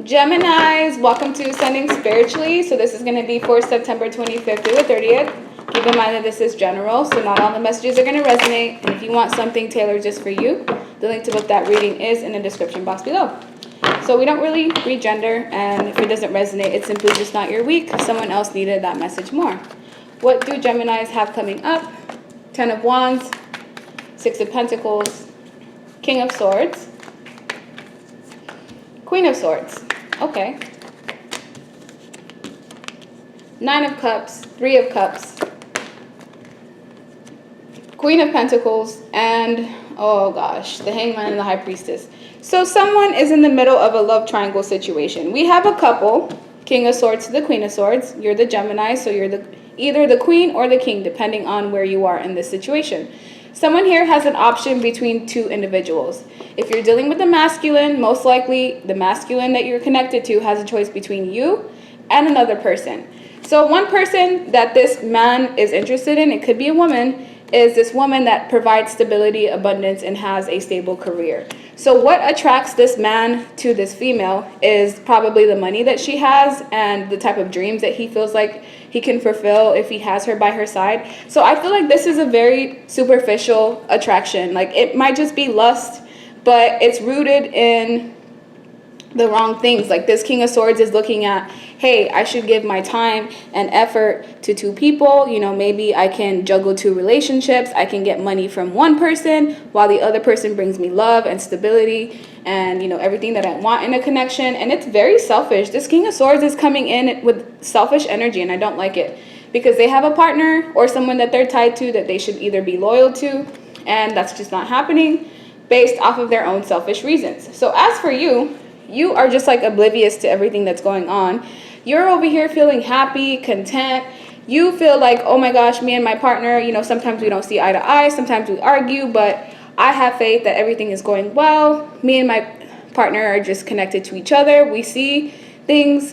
Geminis, welcome to Ascending Spiritually. So this is going to be for September 25th through the 30th. Keep in mind that this is general, so not all the messages are going to resonate. And if you want something tailored just for you, the link to book that reading is in the description box below. So we don't really read gender, and if it doesn't resonate, it's simply just not your week. Someone else needed that message more. What do Geminis have coming up? 10 of Wands, 6 of Pentacles, King of Swords, Queen of Swords. Okay. 9 of Cups, 3 of Cups, Queen of Pentacles, and, oh gosh, the Hangman and the High Priestess. So someone is in the middle of a love triangle situation. We have a couple, King of Swords to the Queen of Swords. You're the Gemini, so you're either the Queen or the King, depending on where you are in this situation. Someone here has an option between two individuals. If you're dealing with the masculine, most likely the masculine that you're connected to has a choice between you and another person. So one person that this man is interested in, it could be a woman, is this woman that provides stability, abundance, and has a stable career. So what attracts this man to this female is probably the money that she has and the type of dreams that he feels like he can fulfill if he has her by her side. So I feel like this is a very superficial attraction. Like, it might just be lust, but it's rooted in the wrong things. Like, this King of Swords is looking at, hey, I should give my time and effort to two people. You know, maybe I can juggle two relationships. I can get money from one person while the other person brings me love and stability and, you know, everything that I want in a connection. And it's very selfish. This King of Swords is coming in with selfish energy, and I don't like it, because they have a partner or someone that they're tied to that they should either be loyal to, and that's just not happening based off of their own selfish reasons. So as for you, you are just like oblivious to everything that's going on. You're over here feeling happy, content. You feel like, oh my gosh, me and my partner, you know, sometimes we don't see eye to eye, sometimes we argue, but I have faith that everything is going well. Me and my partner are just connected to each other. We see things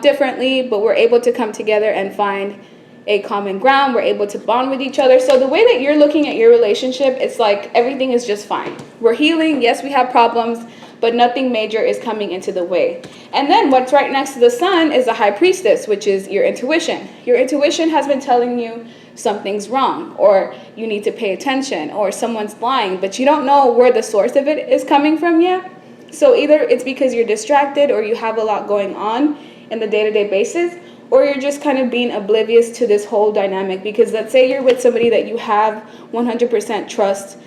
differently, but we're able to come together and find a common ground. We're able to bond with each other. So the way that you're looking at your relationship, it's like everything is just fine. We're healing. Yes, we have problems, but nothing major is coming into the way. And then what's right next to the sun is the High Priestess, which is your intuition. Your intuition has been telling you something's wrong, or you need to pay attention, or someone's lying, but you don't know where the source of it is coming from yet. So either it's because you're distracted, or you have a lot going on in the day-to-day basis, or you're just kind of being oblivious to this whole dynamic. Because let's say you're with somebody that you have 100% trust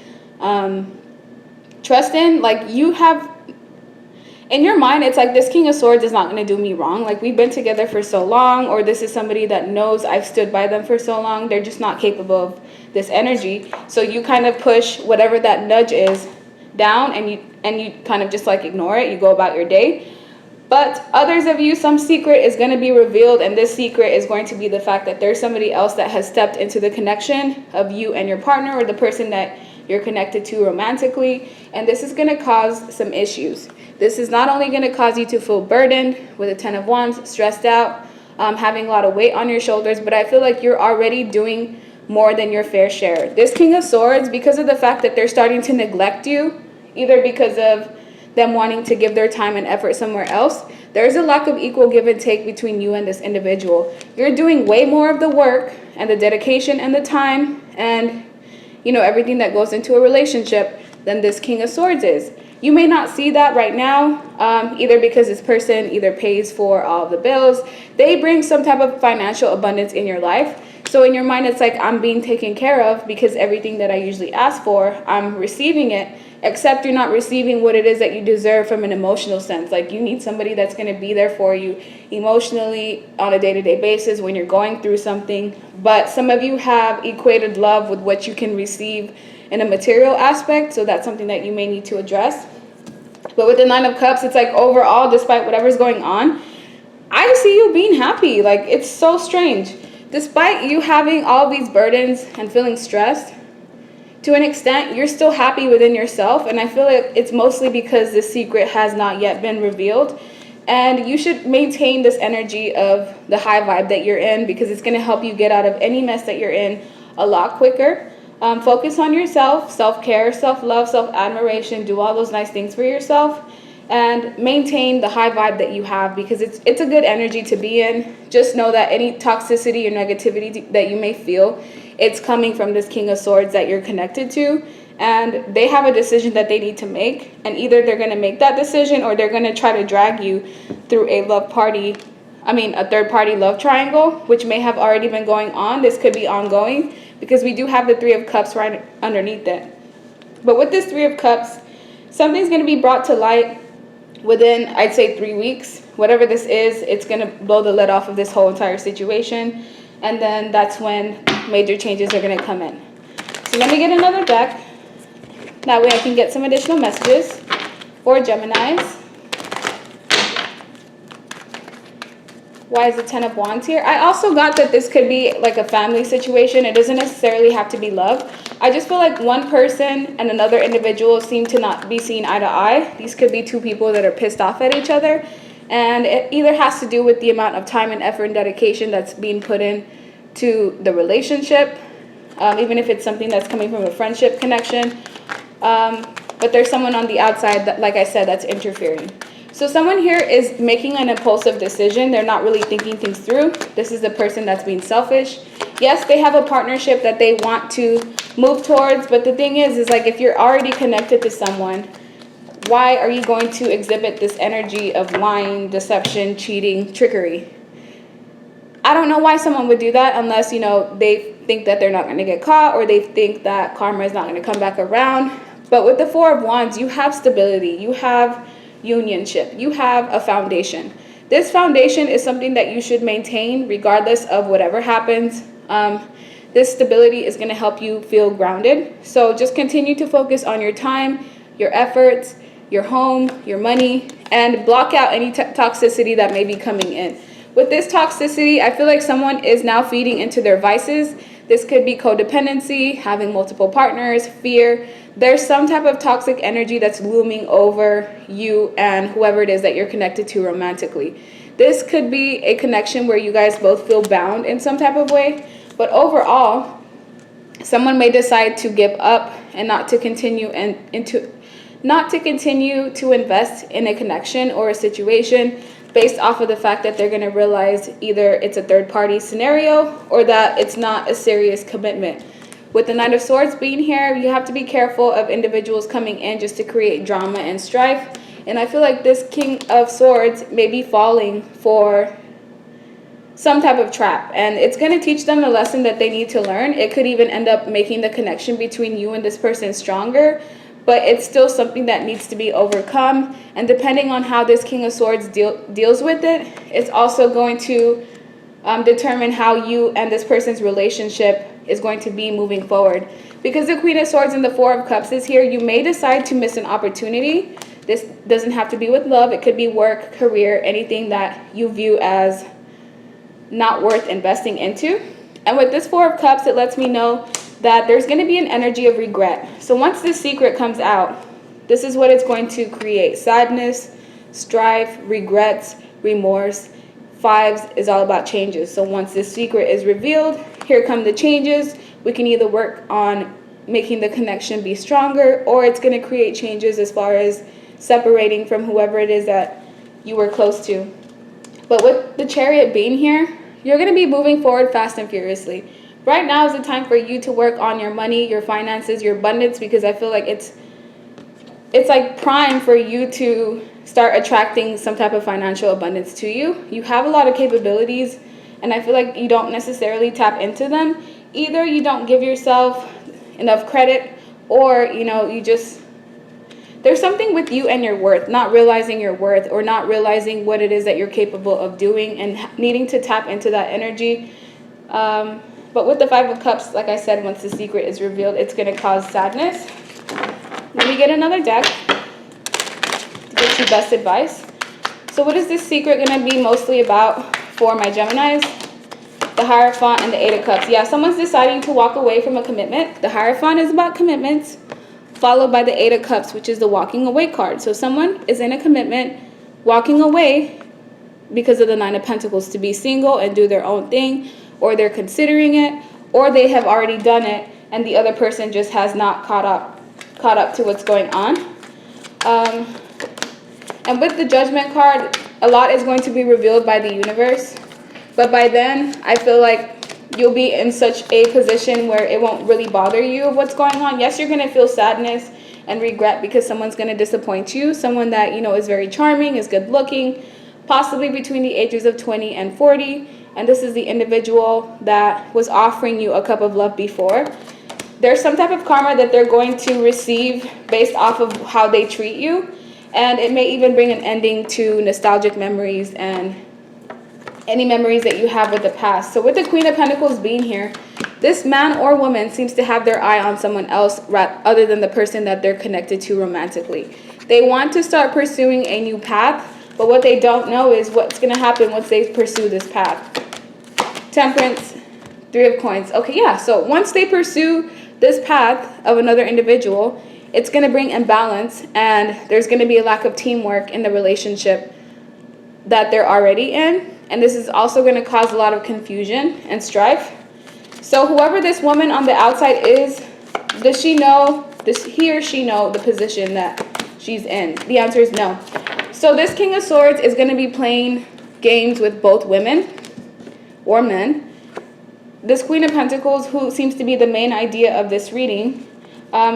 in, like, you have in your mind, it's like, this King of Swords is not going to do me wrong. Like, we've been together for so long, or this is somebody that knows I've stood by them for so long. They're just not capable of this energy. So you kind of push whatever that nudge is down, and you kind of just like ignore it. You go about your day. But others of you, some secret is going to be revealed, and this secret is going to be the fact that there's somebody else that has stepped into the connection of you and your partner, or the person that you're connected to romantically, and this is going to cause some issues. This is not only going to cause you to feel burdened with a 10 of Wands, stressed out, having a lot of weight on your shoulders, but I feel like you're already doing more than your fair share. This King of Swords, because of the fact that they're starting to neglect you, either because of them wanting to give their time and effort somewhere else, there's a lack of equal give and take between you and this individual. You're doing way more of the work and the dedication and the time and, you know, everything that goes into a relationship than this King of Swords is. You may not see that right now, either because this person either pays for all the bills. They bring some type of financial abundance in your life. So in your mind, it's like, I'm being taken care of because everything that I usually ask for, I'm receiving it, except you're not receiving what it is that you deserve from an emotional sense. Like, you need somebody that's going to be there for you emotionally on a day-to-day basis when you're going through something. But some of you have equated love with what you can receive in a material aspect, so that's something that you may need to address. But with the 9 of Cups, it's like, overall, despite whatever's going on, I see you being happy. Like, it's so strange. Despite you having all these burdens and feeling stressed, to an extent, you're still happy within yourself. And I feel like it's mostly because the secret has not yet been revealed. And you should maintain this energy of the high vibe that you're in, because it's going to help you get out of any mess that you're in a lot quicker. Focus on yourself, self-care, self-love, self-admiration. Do all those nice things for yourself. and maintain the high vibe that you have, because it's a good energy to be in. Just know that any toxicity or negativity that you may feel, it's coming from this King of Swords that you're connected to, and they have a decision that they need to make, and either they're going to make that decision or they're going to try to drag you through a third party love triangle, which may have already been going on. This could be ongoing because we do have the Three of Cups right underneath it. But with this Three of Cups, something's going to be brought to light within, I'd say, 3 weeks. Whatever this is, it's going to blow the lid off of this whole entire situation. And then that's when major changes are going to come in. So let me get another deck. That way I can get some additional messages for Geminis. Why is the Ten of Wands here? I also got that this could be like a family situation. It doesn't necessarily have to be love. I just feel like one person and another individual seem to not be seen eye to eye. These could be two people that are pissed off at each other. And it either has to do with the amount of time and effort and dedication that's being put in to the relationship, even if it's something that's coming from a friendship connection. But there's someone on the outside that, like I said, that's interfering. So someone here is making an impulsive decision. They're not really thinking things through. This is the person that's being selfish. Yes, they have a partnership that they want to move towards, but the thing is like, if you're already connected to someone, why are you going to exhibit this energy of lying, deception, cheating, trickery? I don't know why someone would do that unless, they think that they're not going to get caught, or they think that karma is not going to come back around. But with the Four of Wands, you have stability. You have unionship. You have a foundation. This foundation is something that you should maintain regardless of whatever happens. This stability is going to help you feel grounded. So just continue to focus on your time, your efforts, your home, your money, and block out any toxicity that may be coming in. With this toxicity, I feel like someone is now feeding into their vices. This could be codependency, having multiple partners, fear. There's some type of toxic energy that's looming over you and whoever it is that you're connected to romantically. This could be a connection where you guys both feel bound in some type of way. But overall, someone may decide to give up and not to continue to invest in a connection or a situation based off of the fact that they're going to realize either it's a third-party scenario or that it's not a serious commitment. With the Knight of Swords being here, you have to be careful of individuals coming in just to create drama and strife. And I feel like this King of Swords may be falling for some type of trap. And it's going to teach them a lesson that they need to learn. It could even end up making the connection between you and this person stronger. But it's still something that needs to be overcome. And depending on how this King of Swords deals with it, it's also going to determine how you and this person's relationship is going to be moving forward. Because the Queen of Swords and the Four of Cups is here, you may decide to miss an opportunity. This doesn't have to be with love. It could be work, career, anything that you view as not worth investing into. And with this Four of Cups, it lets me know that there's going to be an energy of regret. So once this secret comes out, this is what it's going to create: sadness, strife, regrets, remorse. Fives is all about changes. So once this secret is revealed, here come the changes. We can either work on making the connection be stronger, or it's going to create changes as far as separating from whoever it is that you were close to. But with the Chariot being here, you're going to be moving forward fast and furiously. Right now is the time for you to work on your money, your finances, your abundance, because I feel like it's like prime for you to start attracting some type of financial abundance to you. You have a lot of capabilities, and I feel like you don't necessarily tap into them. Either you don't give yourself enough credit, or there's something with you and your worth, not realizing your worth, or not realizing what it is that you're capable of doing, and needing to tap into that energy. But with the Five of Cups, like I said, once the secret is revealed, it's going to cause sadness. Let me get another deck to get you best advice. So what is this secret going to be mostly about for my Geminis? The Hierophant and the Eight of Cups. Yeah, someone's deciding to walk away from a commitment. The Hierophant is about commitments, followed by the Eight of Cups, which is the walking away card. So someone is in a commitment, walking away because of the Nine of Pentacles, to be single and do their own thing, or they're considering it, or they have already done it and the other person just has not caught up to what's going on. And with the Judgment card, a lot is going to be revealed by the universe. But by then, I feel like you'll be in such a position where it won't really bother you of what's going on. Yes, you're going to feel sadness and regret because someone's going to disappoint you. Someone that, you know, is very charming, is good looking, possibly between the ages of 20 and 40. And this is the individual that was offering you a cup of love before. There's some type of karma that they're going to receive based off of how they treat you. And it may even bring an ending to nostalgic memories and any memories that you have with the past. So with the Queen of Pentacles being here, this man or woman seems to have their eye on someone else other than the person that they're connected to romantically. They want to start pursuing a new path, but what they don't know is what's going to happen once they pursue this path. Temperance, Three of Coins. Okay, yeah, so once they pursue this path of another individual, it's going to bring imbalance, and there's going to be a lack of teamwork in the relationship that they're already in. And this is also going to cause a lot of confusion and strife. So whoever this woman on the outside is, does he or she know the position that she's in? The answer is no. So this King of Swords is going to be playing games with both women or men. This Queen of Pentacles, who seems to be the main idea of this reading,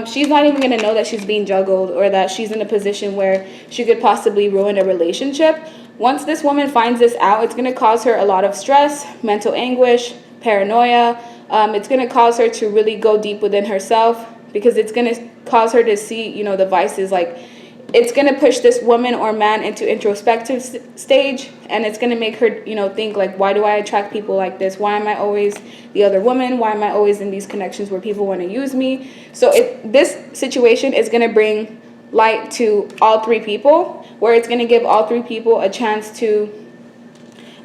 she's not even going to know that she's being juggled or that she's in a position where she could possibly ruin a relationship. Once this woman finds this out, it's going to cause her a lot of stress, mental anguish, paranoia. It's going to cause her to really go deep within herself, because it's going to cause her to see, you know, the vices. Like, it's going to push this woman or man into introspective stage, and it's going to make her, you know, think like, why do I attract people like this? Why am I always the other woman? Why am I always in these connections where people want to use me? So this situation is going to bring light to all three people, where it's going to give all three people a chance to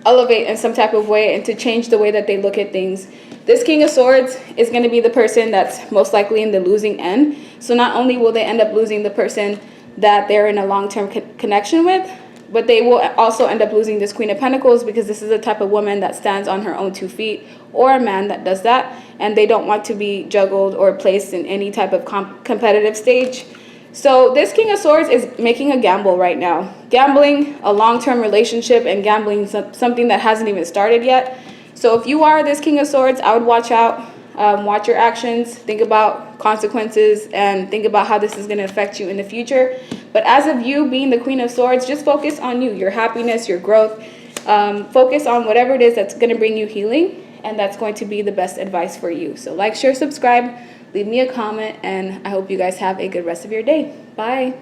elevate in some type of way and to change the way that they look at things. This King of Swords is going to be the person that's most likely in the losing end. So not only will they end up losing the person that they're in a long-term connection with, but they will also end up losing this Queen of Pentacles, because this is the type of woman that stands on her own 2 feet, or a man that does that, and they don't want to be juggled or placed in any type of competitive stage. So this King of Swords is making a gamble right now. Gambling a long-term relationship and gambling something that hasn't even started yet. So if you are this King of Swords, I would watch out. Watch your actions. Think about consequences and think about how this is going to affect you in the future. But as of you being the Queen of Swords, just focus on you, your happiness, your growth. Focus on whatever it is that's going to bring you healing, and that's going to be the best advice for you. So like, share, subscribe. Leave me a comment, and I hope you guys have a good rest of your day. Bye.